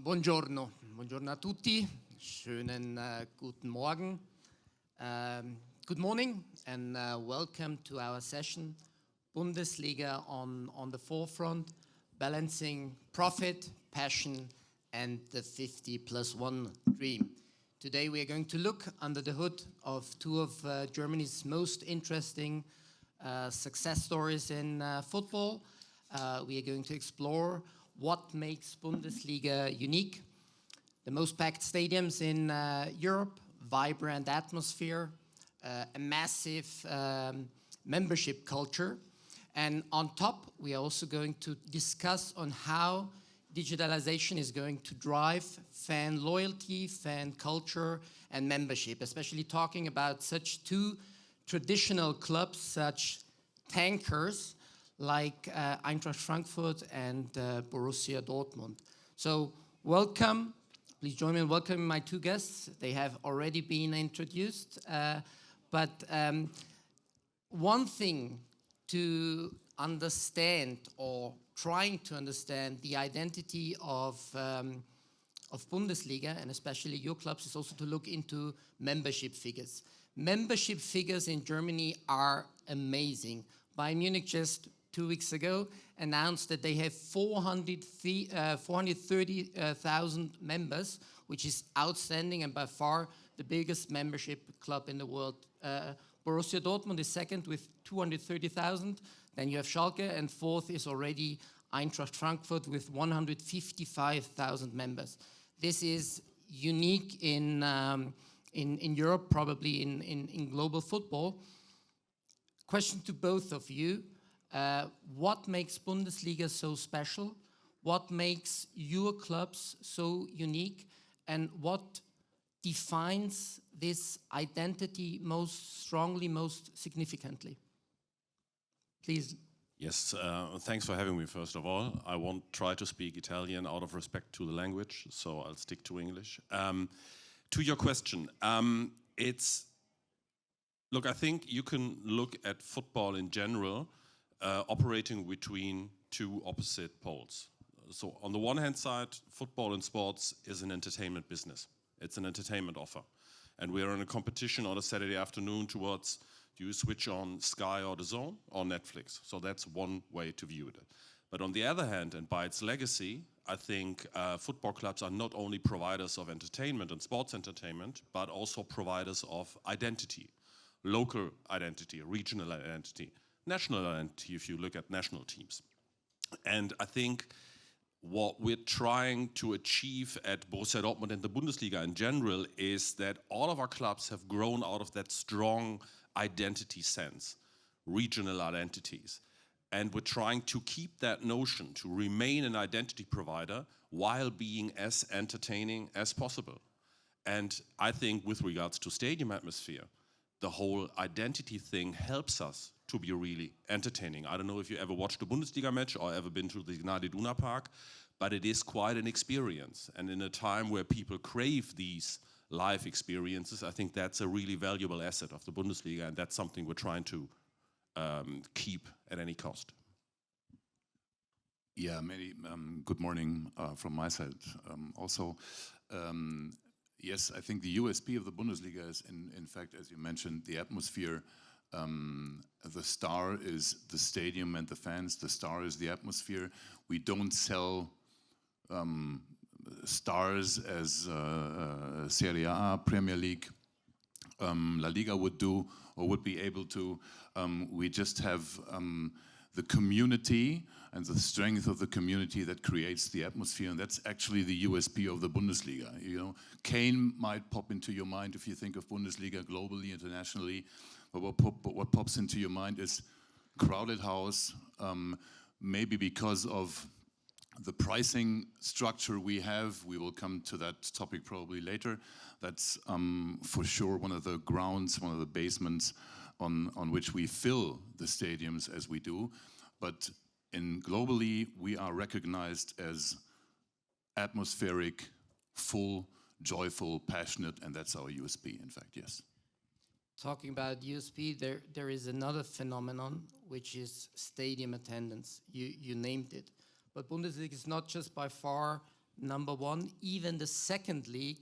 Buongiorno, buongiorno a tutti. Schönen guten Morgen. Good morning and welcome to our session, Bundesliga on the forefront, balancing profit, passion and the 50+1 dream. Today we are going to look under the hood of two of Germany's most interesting success stories in football. We are going to explore what makes Bundesliga unique, the most packed stadiums in Europe, vibrant atmosphere, a massive membership culture. And on top, we are also going to discuss on how digitalization is going to drive fan loyalty, fan culture, and membership, especially talking about such two traditional clubs, such tankers, like Eintracht Frankfurt and Borussia Dortmund. So welcome, please join me in welcoming my two guests. They have already been introduced, but one thing to understand or trying to understand the identity of Bundesliga and especially your clubs is also to look into membership figures. Membership figures in Germany are amazing. Bayern Munich just 2 weeks ago announced that they have 430,000 members, which is outstanding and by far the biggest membership club in the world. Borussia Dortmund is second with 230,000. Then you have Schalke, and fourth is already Eintracht Frankfurt with 155,000 members. This is unique in Europe, probably in global football. Question to both of you. What makes Bundesliga so special? What makes your clubs so unique? And what defines this identity most strongly, most significantly? Please. Yes, thanks for having me, first of all. I won't try to speak Italian out of respect to the language, so I'll stick to English. To your question, look, I think you can look at football in general operating between two opposite poles. So on the one hand side, football and sports is an entertainment business. It's an entertainment offer. And we are in a competition on a Saturday afternoon towards, do you switch on Sky or DAZN or Netflix? So that's one way to view it. But on the other hand, and by its legacy, I think football clubs are not only providers of entertainment and sports entertainment, but also providers of identity, local identity, regional identity, national identity if you look at national teams. And I think what we're trying to achieve at Borussia Dortmund and the Bundesliga in general is that all of our clubs have grown out of that strong identity sense, regional identities. And we're trying to keep that notion, to remain an identity provider while being as entertaining as possible. And I think with regards to stadium atmosphere, the whole identity thing helps us to be really entertaining. I don't know if you ever watched a Bundesliga match or ever been to the Gnade Iduna Park, but it is quite an experience. And in a time where people crave these live experiences, I think that's a really valuable asset of the Bundesliga, and that's something we're trying to keep at any cost. Yeah, many good morning from my side also. Yes, I think the USP of the Bundesliga is, in fact, as you mentioned, the atmosphere. The star is the stadium and the fans. The star is the atmosphere. We don't sell stars as Serie A, Premier League, La Liga would do or would be able to. We just have the community and the strength of the community that creates the atmosphere, and that's actually the USP of the Bundesliga. You know, Kane might pop into your mind if you think of Bundesliga globally, internationally, but what pops into your mind is crowded house, maybe because of the pricing structure we have. We will come to that topic probably later. That's for sure one of the grounds, one of the basements on which we fill the stadiums as we do. But globally, we are recognized as atmospheric, full, joyful, passionate, and that's our USP, in fact, yes. Talking about USP, there is another phenomenon, which is stadium attendance. You named it. But Bundesliga is not just by far number one. Even the second league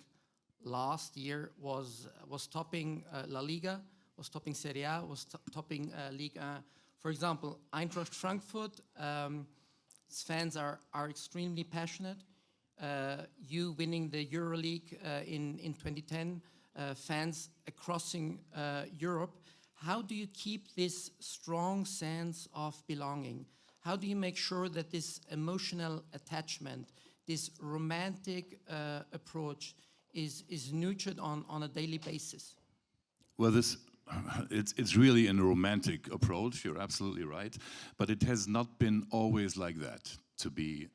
last year was topping La Liga, was topping Serie A, was topping Ligue 1. For example, Eintracht Frankfurt, its fans are extremely passionate. You winning the EuroLeague in 2010, fans across Europe. How do you keep this strong sense of belonging? How do you make sure that this emotional attachment, this romantic approach is nurtured on a daily basis? Well, it's really a romantic approach. You're absolutely right, but it has not been always like that. To be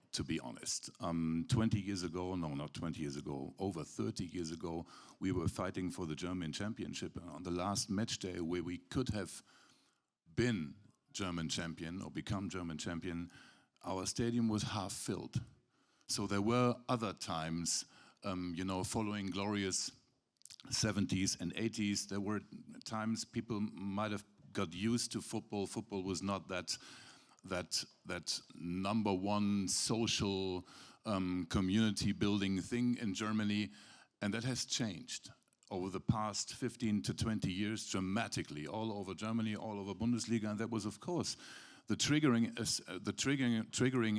honest, 20 years ago, no, not 20 years ago, over 30 years ago, we were fighting for the German championship. And on the last match day, where we could have been German champion or become German champion, our stadium was half filled. So there were other times, following glorious 70s and 80s, there were times people might have got used to football. Football was not that number one social community building thing in Germany, and that has changed over the past 15 to 20 years dramatically, all over Germany, all over Bundesliga, and that was, of course, the triggering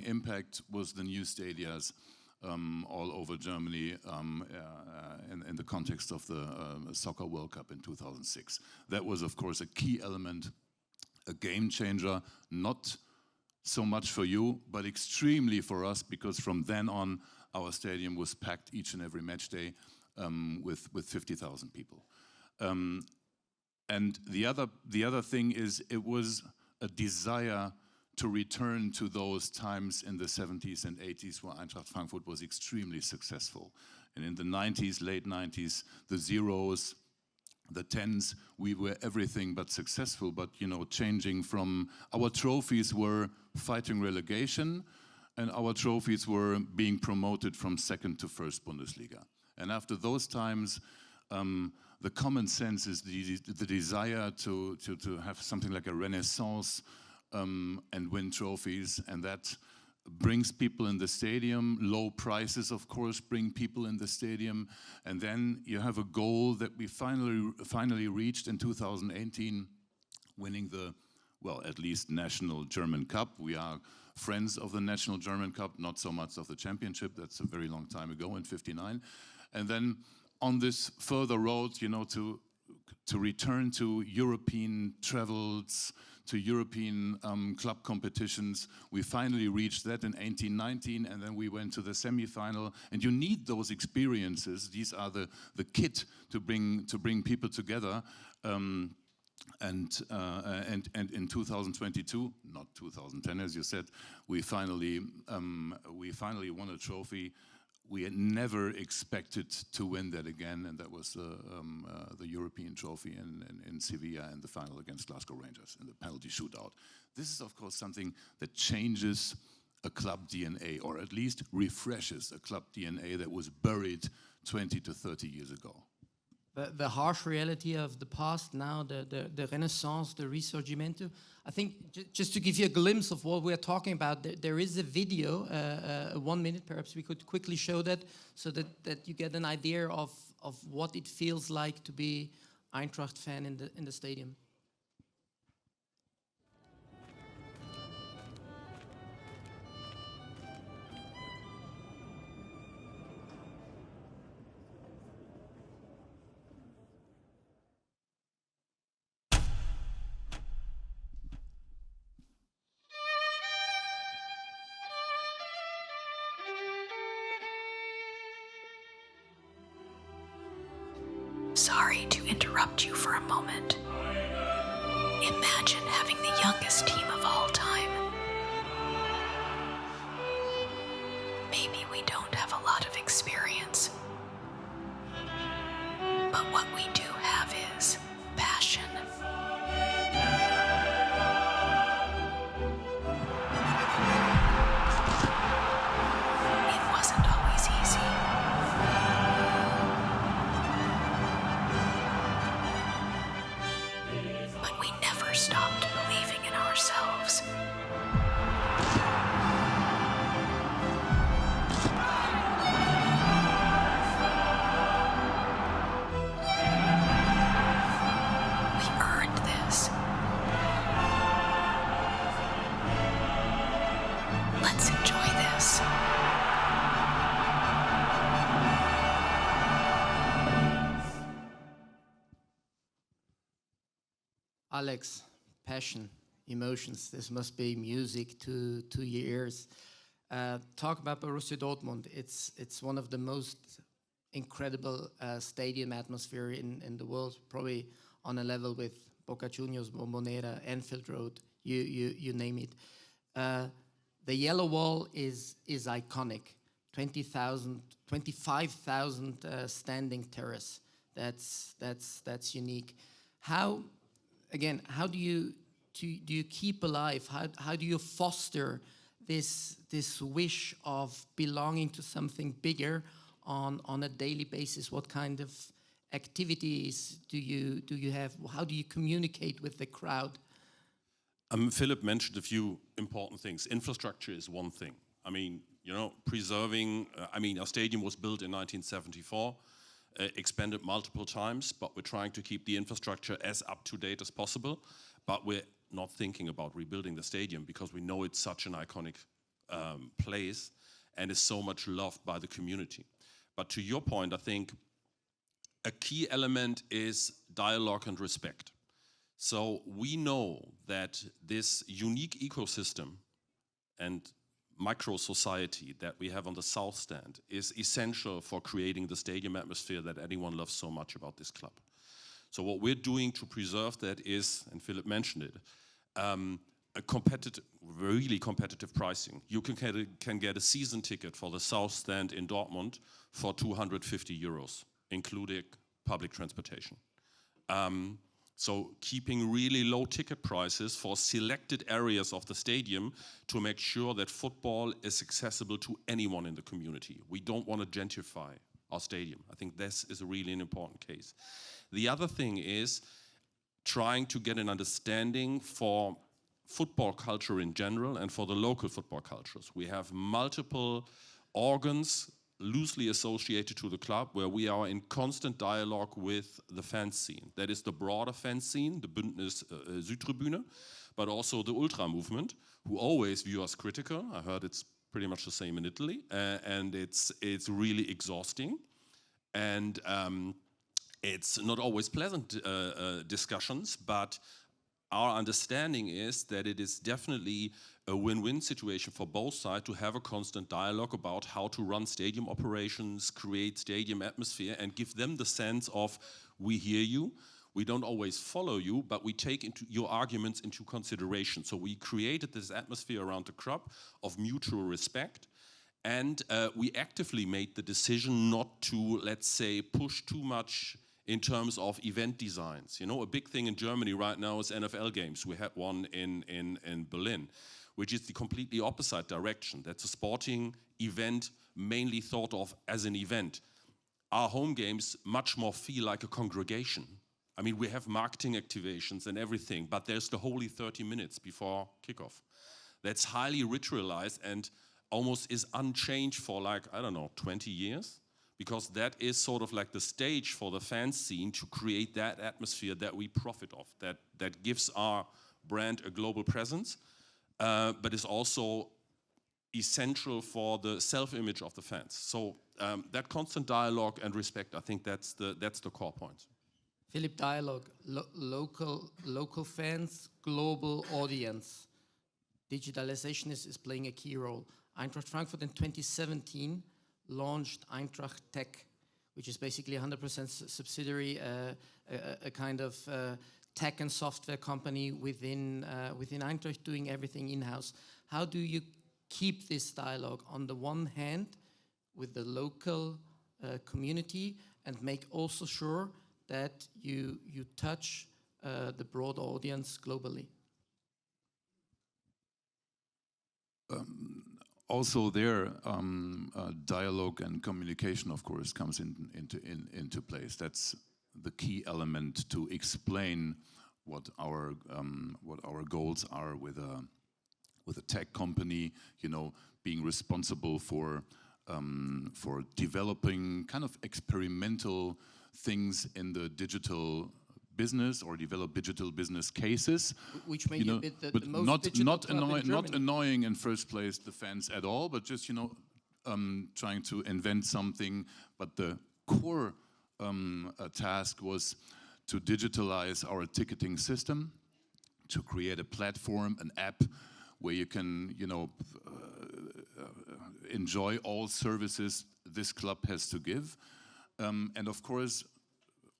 impact was the new stadiums all over Germany in the context of the Soccer World Cup in 2006. That was, of course, a key element, a game changer, not so much for you, but extremely for us, because from then on, our stadium was packed each and every match day with 50,000 people. And the other thing is, it was a desire to return to those times in the 70s and 80s where Eintracht Frankfurt was extremely successful. And in the 90s, late 90s, the zeros, the tens, we were everything but successful. But, changing from, our trophies were fighting relegation, and our trophies were being promoted from second to first Bundesliga. And after those times, the common sense is the desire to have something like a renaissance and win trophies, and that brings people in the stadium. Low prices, of course, bring people in the stadium, and then you have a goal that we finally reached in 2018, winning the, well, at least National German Cup. We are friends of the National German Cup, not so much of the championship. That's a very long time ago in '59. And then on this further road, to return to European travels, to European club competitions. We finally reached that in 18-19, and then we went to the semi-final. And you need those experiences. These are the kit to bring people together. And in 2022, not 2010, as you said, we finally won a trophy. We had never expected to win that again, and that was the European trophy in Sevilla in the final against Glasgow Rangers in the penalty shootout. This is, of course, something that changes a club DNA, or at least refreshes a club DNA that was buried 20 to 30 years ago. The harsh reality of the past now, the Renaissance, the Risorgimento. I think just to give you a glimpse of what we're talking about, there is a video, 1 minute, perhaps we could quickly show that, so that you get an idea of what it feels like to be Eintracht fan in the stadium. Sorry to interrupt you for a moment. Imagine having the youngest team of all time. Maybe we don't have a lot of experience, but what we do have is passion. It wasn't always easy. But we never stopped believing in ourselves. Alex, passion, emotions. This must be music to your ears. Talk about Borussia Dortmund. It's one of the most incredible stadium atmosphere in the world, probably on a level with Boca Juniors, Bombonera, Anfield Road, you name it. The yellow wall is iconic. 25,000 standing terrace. That's unique. How do you keep alive? How do you foster this wish of belonging to something bigger on a daily basis? What kind of activities do you have? How do you communicate with the crowd? Philip mentioned a few important things. Infrastructure is one thing. I mean, preserving, our stadium was built in 1974, expanded multiple times, but we're trying to keep the infrastructure as up to date as possible. But we're not thinking about rebuilding the stadium because we know it's such an iconic place and is so much loved by the community. But to your point, I think a key element is dialogue and respect. So we know that this unique ecosystem and micro-society that we have on the South Stand is essential for creating the stadium atmosphere that anyone loves so much about this club. So what we're doing to preserve that is, and Philip mentioned it, a competitive, really competitive pricing. You can get a season ticket for the South Stand in Dortmund for 250 euros, including public transportation. So keeping really low ticket prices for selected areas of the stadium to make sure that football is accessible to anyone in the community. We don't want to gentrify our stadium. I think this is really an important case. The other thing is trying to get an understanding for football culture in general and for the local football cultures. We have multiple organs loosely associated to the club where we are in constant dialogue with the fan scene. That is the broader fan scene, the Bündnis Südtribüne, but also the ultra movement, who always view us critical. I heard it's pretty much the same in Italy, and it's really exhausting. And it's not always pleasant discussions, but our understanding is that it is definitely a win-win situation for both sides to have a constant dialogue about how to run stadium operations, create stadium atmosphere, and give them the sense of, we hear you, we don't always follow you, but we take your arguments into consideration. So we created this atmosphere around the club of mutual respect, and we actively made the decision not to, let's say, push too much in terms of event designs. A big thing in Germany right now is NFL games. We had one in Berlin, which is the completely opposite direction. That's a sporting event mainly thought of as an event. Our home games much more feel like a congregation. I mean, we have marketing activations and everything, but there's the holy 30 minutes before kickoff. That's highly ritualized and almost is unchanged for 20 years. Because that is sort of like the stage for the fan scene to create that atmosphere that we profit of, that gives our brand a global presence, but is also essential for the self-image of the fans. So that constant dialogue and respect, I think that's the core point. Philip, dialogue, local fans, global audience. Digitalization is playing a key role. Eintracht Frankfurt in 2017 launched Eintracht Tech, which is basically a 100% subsidiary, a kind of tech and software company within Eintracht, doing everything in-house. How do you keep this dialogue on the one hand with the local community and make also sure that you touch the broad audience globally? Also there, dialogue and communication, of course, comes into place. That's the key element to explain what our goals are with a tech company. Being responsible for developing kind of experimental things in the digital business or develop digital business cases, which make you a bit the most not digital club in Germany. Not annoying in first place the fans at all, but just trying to invent something. But the core task was to digitalize our ticketing system to create a platform, an app where you can, enjoy all services this club has to give. And of course,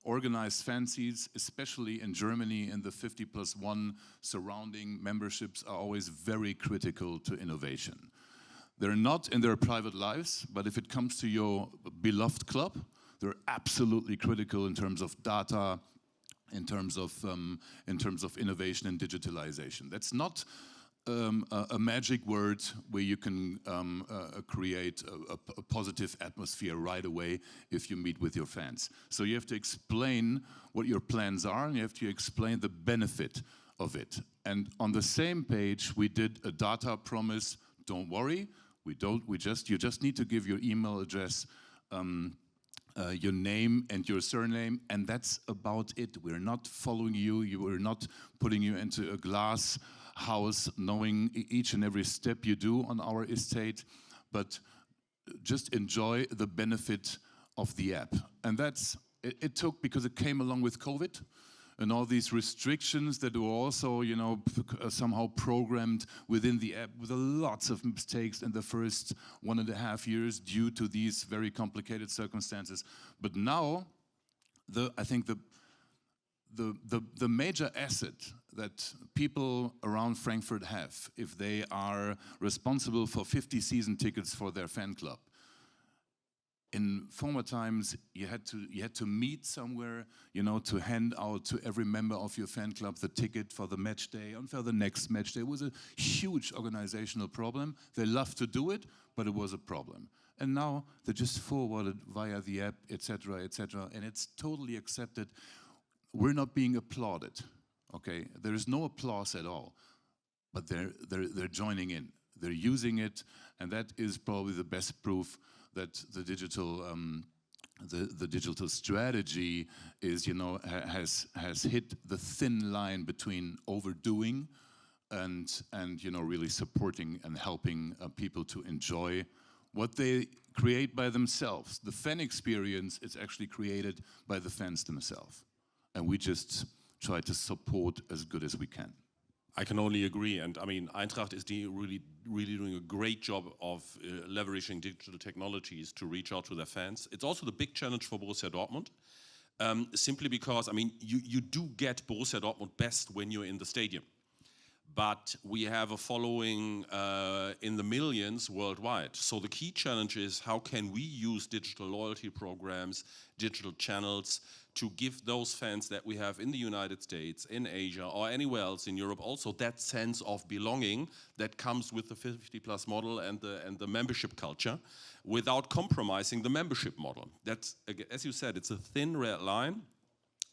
organized fancies, especially in Germany, in the 50+1 surrounding memberships are always very critical to innovation. They're not in their private lives, but if it comes to your beloved club, they're absolutely critical in terms of data, in terms of innovation and digitalization. That's not a magic word where you can create a positive atmosphere right away if you meet with your fans. So you have to explain what your plans are, and you have to explain the benefit of it. And on the same page, we did a data promise. Don't worry, you just need to give your email address, your name and your surname, and that's about it. We're not following you. We're not putting you into a glass house, knowing each and every step you do on our estate, but just enjoy the benefit of the app. And it took, because it came along with COVID and all these restrictions that were also, somehow programmed within the app with lots of mistakes in the first 1.5 years due to these very complicated circumstances. But now, I think the major asset that people around Frankfurt have, if they are responsible for 50 season tickets for their fan club. In former times, you had to meet somewhere, to hand out to every member of your fan club the ticket for the match day and for the next match day. It was a huge organizational problem. They loved to do it, but it was a problem. And now they just forward it via the app, etc., and it's totally accepted. We're not being applauded, okay? There is no applause at all, but they're joining in. They're using it, and that is probably the best proof that the digital strategy is, has hit the thin line between overdoing and really supporting and helping people to enjoy what they create by themselves. The fan experience is actually created by the fans themselves. And we just try to support as good as we can. I can only agree, and I mean, Eintracht is really doing a great job of leveraging digital technologies to reach out to their fans. It's also the big challenge for Borussia Dortmund, simply because, I mean, you do get Borussia Dortmund best when you're in the stadium. But we have a following in the millions worldwide. So the key challenge is, how can we use digital loyalty programs, digital channels, to give those fans that we have in the United States, in Asia, or anywhere else in Europe also that sense of belonging that comes with the 50+ model and the membership culture, without compromising the membership model. That's, as you said, it's a thin red line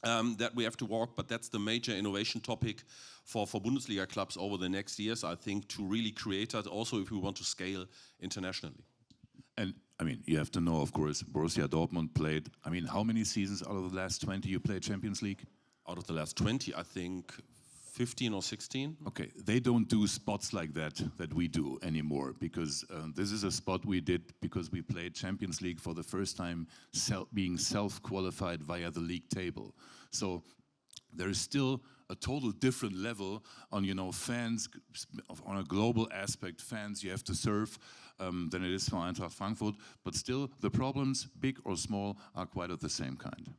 that we have to walk, but that's the major innovation topic for Bundesliga clubs over the next years, I think, to really create that, also if we want to scale internationally. And I mean, you have to know, of course, Borussia Dortmund played, I mean, how many seasons out of the last 20 you played Champions League? Out of the last 20, I think 15 or 16. Okay, they don't do spots like that we do anymore, because this is a spot we did because we played Champions League for the first time, being self-qualified via the league table. So there is still a total different level on, fans, on a global aspect, fans you have to serve than it is for Eintracht Frankfurt. But still, the problems, big or small, are quite of the same kind.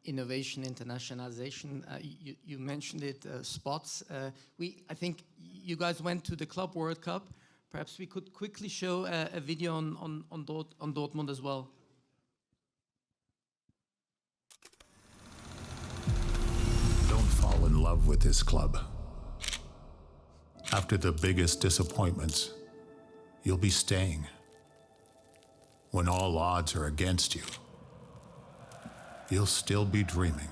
Innovation, internationalization, you mentioned it, spots. I think you guys went to the Club World Cup. Perhaps we could quickly show a video on Dortmund as well. Don't fall in love with this club. After the biggest disappointments, you'll be staying. When all odds are against you, you'll still be dreaming.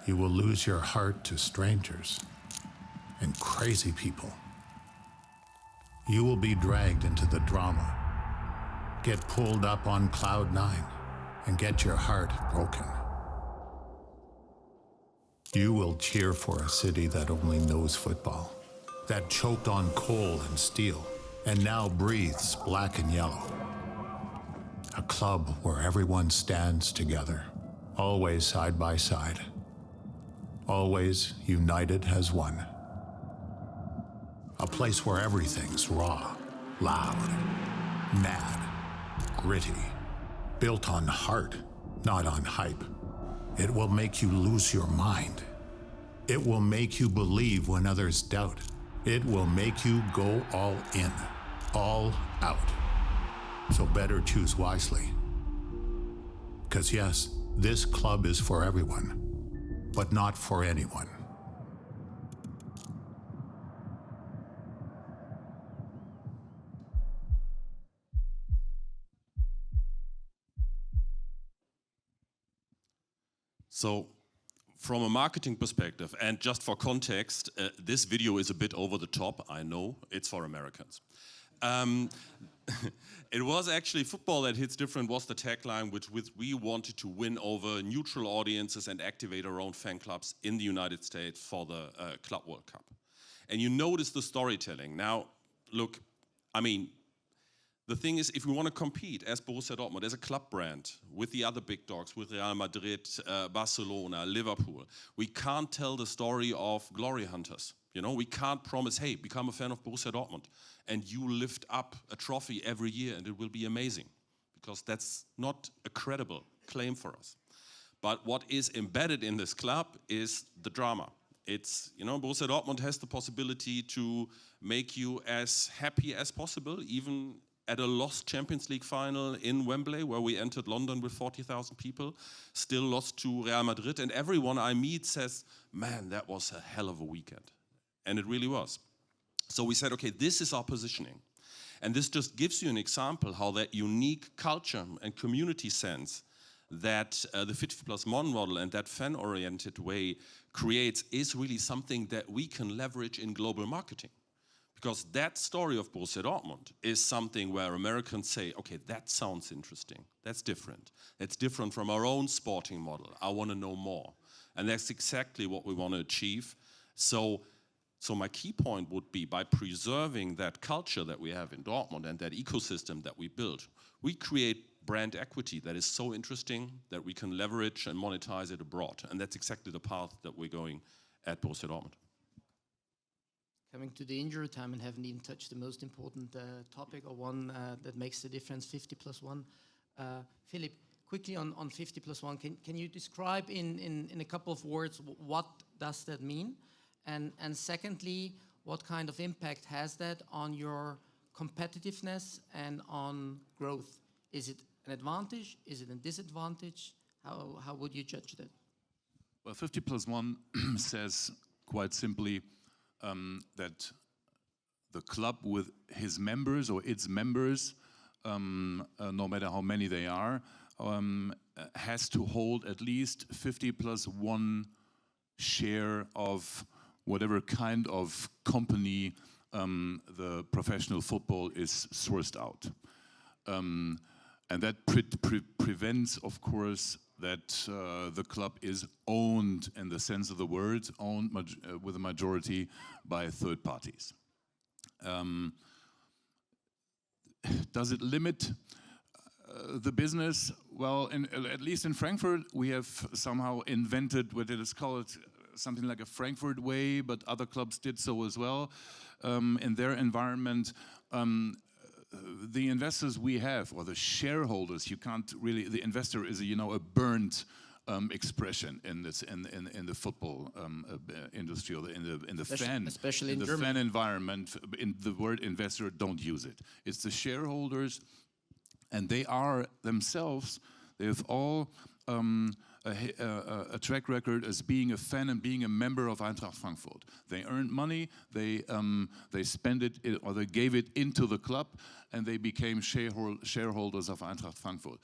You will lose your heart to strangers and crazy people. You will be dragged into the drama, get pulled up on cloud 9, and get your heart broken. You will cheer for a city that only knows football, that choked on coal and steel, and now breathes black and yellow. A club where everyone stands together, always side by side. always united as one. A place where everything's raw, loud, mad, gritty, built on heart, not on hype. It will make you lose your mind. It will make you believe when others doubt. It will make you go all in, all out. So better choose wisely. 'Cause yes, this club is for everyone, but not for anyone. So, from a marketing perspective, and just for context, this video is a bit over the top, I know, it's for Americans. It was actually football that hits different was the tagline which we wanted to win over neutral audiences and activate our own fan clubs in the United States for the Club World Cup. And you notice the storytelling. Now, look, I mean, the thing is, if we want to compete as Borussia Dortmund, as a club brand, with the other big dogs, with Real Madrid, Barcelona, Liverpool, we can't tell the story of glory hunters. You know, we can't promise, hey, become a fan of Borussia Dortmund, and you lift up a trophy every year and it will be amazing. Because that's not a credible claim for us. But what is embedded in this club is the drama. It's, you know, Borussia Dortmund has the possibility to make you as happy as possible, even at a lost Champions League final in Wembley, where we entered London with 40,000 people, still lost to Real Madrid, and everyone I meet says, man, that was a hell of a weekend. And it really was. So we said, okay, this is our positioning. And this just gives you an example how that unique culture and community sense that the 50+1 model and that fan-oriented way creates is really something that we can leverage in global marketing. Because that story of Borussia Dortmund is something where Americans say, okay, that sounds interesting. That's different. That's different from our own sporting model. I want to know more. And that's exactly what we want to achieve. So my key point would be, by preserving that culture that we have in Dortmund and that ecosystem that we built, we create brand equity that is so interesting that we can leverage and monetize it abroad. And that's exactly the path that we're going at Borussia Dortmund. Coming to the injury time and haven't even touched the most important topic, or one that makes the difference, 50+1. Philipp, quickly on 50+1, can you describe in a couple of words what does that mean? And secondly, what kind of impact has that on your competitiveness and on growth? Is it an advantage? Is it a disadvantage? How would you judge that? Well, 50+1 says quite simply that the club with his members or its members, no matter how many they are, has to hold at least 50+1 share of whatever kind of company the professional football is sourced out. And that prevents, of course, that the club is owned in the sense of the word, owned with a majority by third parties. Does it limit the business? Well, at least in Frankfurt, we have somehow invented what it is called something like a Frankfurt way, but other clubs did so as well. In their environment, the investors we have, or the shareholders, you can't really, the investor is a burnt expression in this in the football industry, or in the fan environment. In the word investor, don't use it. It's the shareholders, and they are themselves. They have all a track record as being a fan and being a member of Eintracht Frankfurt. They earned money, they spent it, or they gave it into the club, and they became shareholders of Eintracht Frankfurt.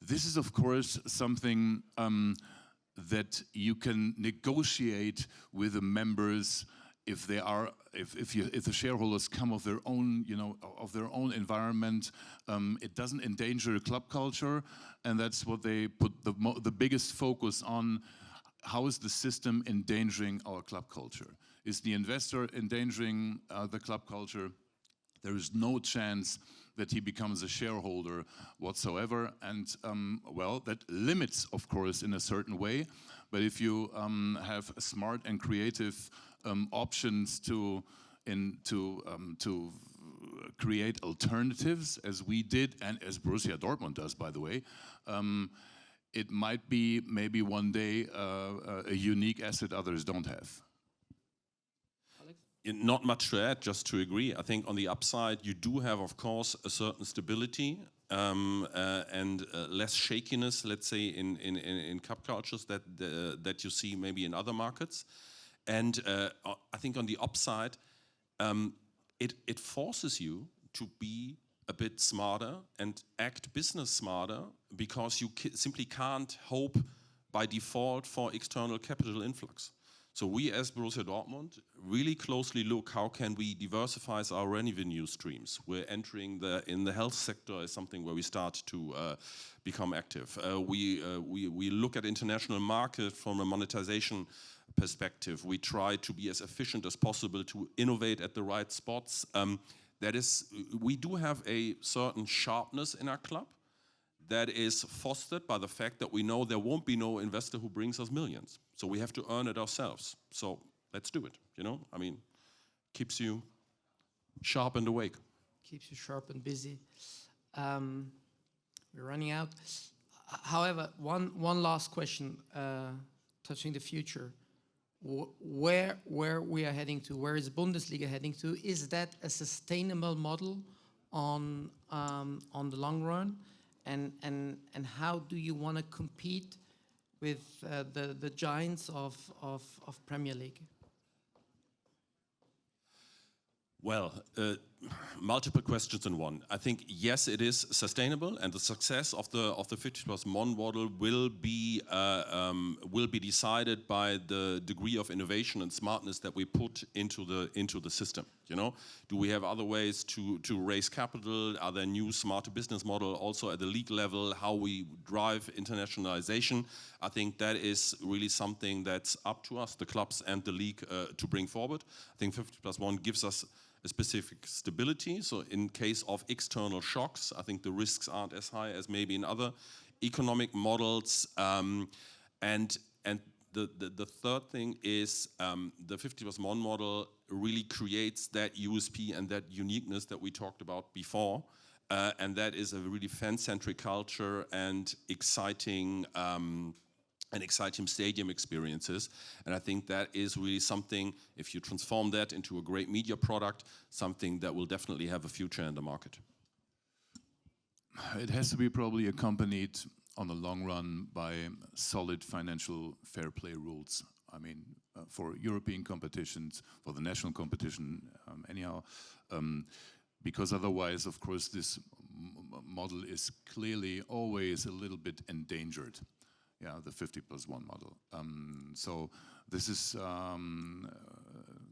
This is, of course, something that you can negotiate with the members if they are, if the shareholders come of their own, of their own environment. It doesn't endanger club culture, and that's what they put the biggest focus on. How is the system endangering our club culture? Is the investor endangering the club culture? There is no chance that he becomes a shareholder whatsoever. And well, that limits, of course, in a certain way. But if you have smart and creative options to create alternatives, as we did and as Borussia Dortmund does, by the way, it might be maybe one day a unique asset others don't have. Not much to add, just to agree. I think on the upside, you do have, of course, a certain stability and less shakiness, let's say, in cup cultures that you see maybe in other markets. And I think on the upside, it forces you to be a bit smarter and act business smarter, because you simply can't hope by default for external capital influx. So we as Borussia Dortmund really closely look how can we diversify our revenue streams. We're entering in the health sector is something where we start to become active. We look at international market from a monetization perspective. We try to be as efficient as possible to innovate at the right spots. That is, we do have a certain sharpness in our club that is fostered by the fact that we know there won't be no investor who brings us millions. So we have to earn it ourselves. So let's do it, you know? I mean, keeps you sharp and awake. Keeps you sharp and busy. We're running out. However, one last question touching the future. Where we are heading to, where is Bundesliga heading to? Is that a sustainable model on the long run? And how do you want to compete with the giants of Premier League? Well, multiple questions in one. I think yes, it is sustainable, and the success of the 50+1 model will be decided by the degree of innovation and smartness that we put into the system. You know, do we have other ways to raise capital? Are there new smarter business model also at the league level? How we drive internationalization? I think that is really something that's up to us, the clubs and the league, to bring forward. I think 50+1 gives us a specific stability. So in case of external shocks, I think the risks aren't as high as maybe in other economic models. And the third thing is the 50+1 model really creates that USP and that uniqueness that we talked about before. And that is a really fan-centric culture and exciting stadium experiences. And I think that is really something, if you transform that into a great media product, something that will definitely have a future in the market. It has to be probably accompanied on the long run by solid financial fair play rules. I mean, for European competitions, for the national competition, anyhow, because otherwise, of course, this model is clearly always a little bit endangered. Yeah, the 50+1 model. So this is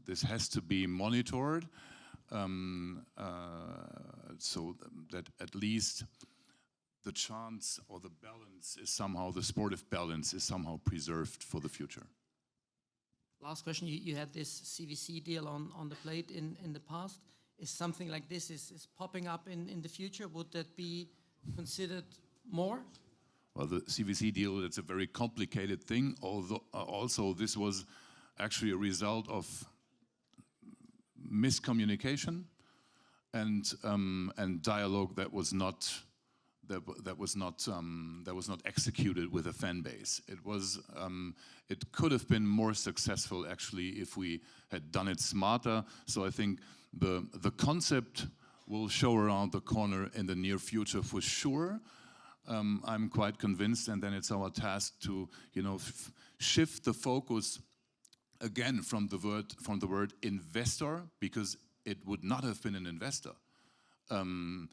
this has to be monitored, so that at least the chance or the balance is somehow, the sportive balance is somehow preserved for the future. Last question. You had this CVC deal on the plate in the past. Is something like this is popping up in the future? Would that be considered more? Well, the CVC deal, it's a very complicated thing, although also this was actually a result of miscommunication and dialogue that was not executed with a fan base. It could have been more successful actually if we had done it smarter. So I think the concept will show around the corner in the near future for sure. I'm quite convinced, and then it's our task to, you know, shift the focus again from the word investor, because it would not have been an investor, to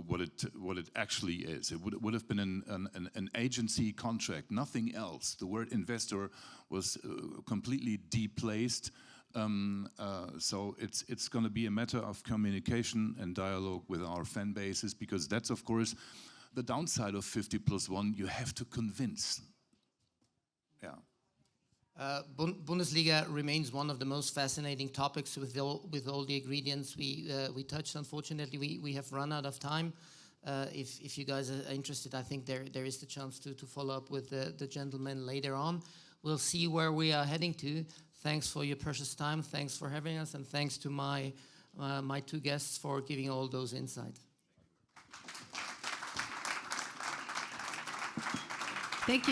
what it actually is. It would have been an agency contract, nothing else. The word investor was completely deplaced. So it's going to be a matter of communication and dialogue with our fan bases, because that's, of course, the downside of 50+1. You have to convince. Yeah. Bundesliga remains one of the most fascinating topics with all the ingredients we touched. Unfortunately, we have run out of time. If you guys are interested, I think there is the chance to follow up with the gentleman later on. We'll see where we are heading to. Thanks for your precious time. Thanks for having us, and thanks to my two guests for giving all those insights.